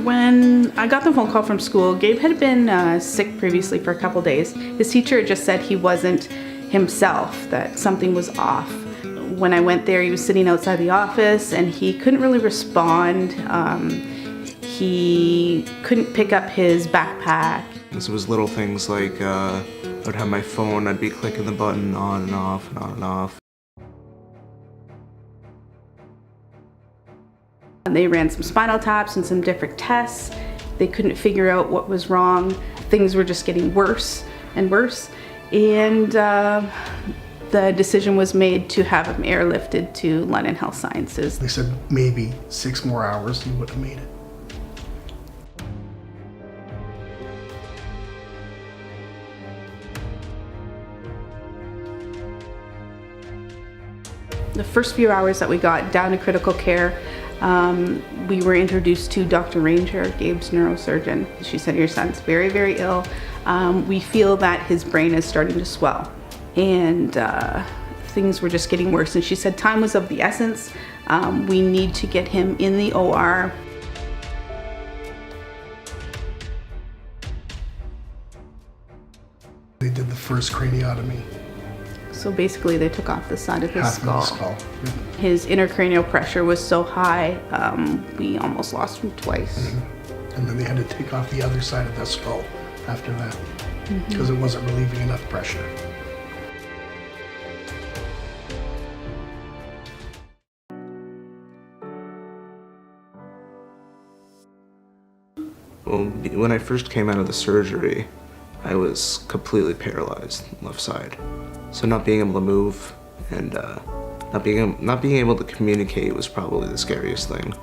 When I got the phone call from school, Gabe had been sick previously for a couple days. His teacher had just said he wasn't himself, that something was off. When I went there, he was sitting outside the office and he couldn't really respond. He couldn't pick up his backpack. So it was little things like I would have my phone, I'd be clicking the button on and off and on and off. They ran some spinal taps and some different tests. They couldn't figure out what was wrong. Things were just getting worse and worse. And the decision was made to have him airlifted to London Health Sciences. They said maybe 6 more hours he would have made it. The first few hours that we got down to critical care, we were introduced to Dr. Ranger, Gabe's neurosurgeon. She said, your son's very, very ill. We feel that his brain is starting to swell. And things were just getting worse. And she said time was of the essence. We need to get him in the OR. They did the first craniotomy. So basically they took off the side of his Half skull. of the skull. His intracranial pressure was so high, we almost lost him twice. Mm-hmm. And then they had to take off the other side of the skull after that, because it wasn't relieving enough pressure. Well, when I first came out of the surgery, I was completely paralyzed left side. So not being able to move and not being able to communicate was probably the scariest thing.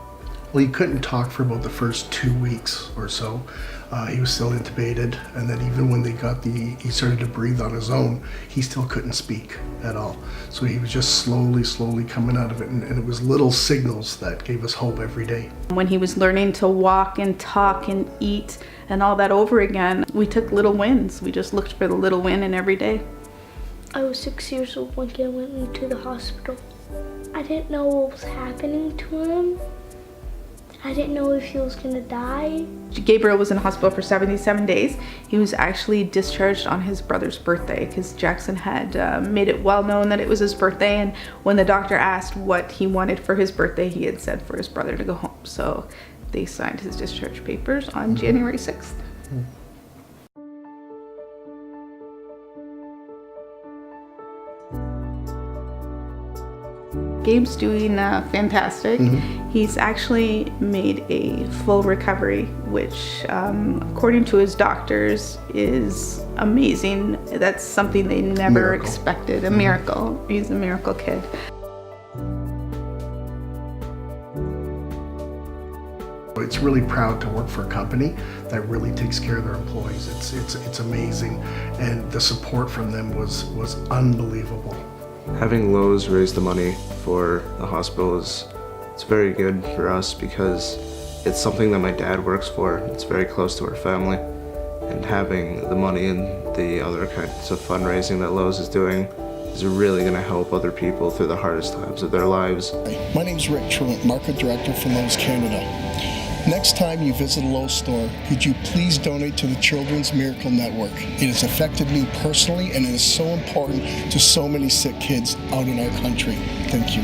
Well, he couldn't talk for about the first 2 weeks or so. He was still intubated, and then even when he started to breathe on his own, he still couldn't speak at all. So he was just slowly coming out of it, and it was little signals that gave us hope every day. When he was learning to walk and talk and eat and all that over again, we took little wins. We just looked for the little win in every day. I was 6 years old when I went into the hospital. I didn't know what was happening to him. I didn't know if he was gonna die. Gabriel was in hospital for 77 days. He was actually discharged on his brother's birthday because Jackson had made it well known that it was his birthday, and when the doctor asked what he wanted for his birthday, he had said for his brother to go home. So they signed his discharge papers on January 6th. Gabe's doing fantastic. He's actually made a full recovery, which according to his doctors is amazing. That's something they never expected, a miracle. He's a miracle kid. It's really proud to work for a company that really takes care of their employees. It's amazing, and the support from them was unbelievable. Having Lowe's raise the money for the hospital it's very good for us because it's something that my dad works for. It's very close to our family, and having the money and the other kinds of fundraising that Lowe's is doing is really going to help other people through the hardest times of their lives. My name's Rick Truitt, Market Director for Lowe's Canada. Next time you visit a Lowe's store, could you please donate to the Children's Miracle Network? It has affected me personally, and it is so important to so many sick kids out in our country. Thank you.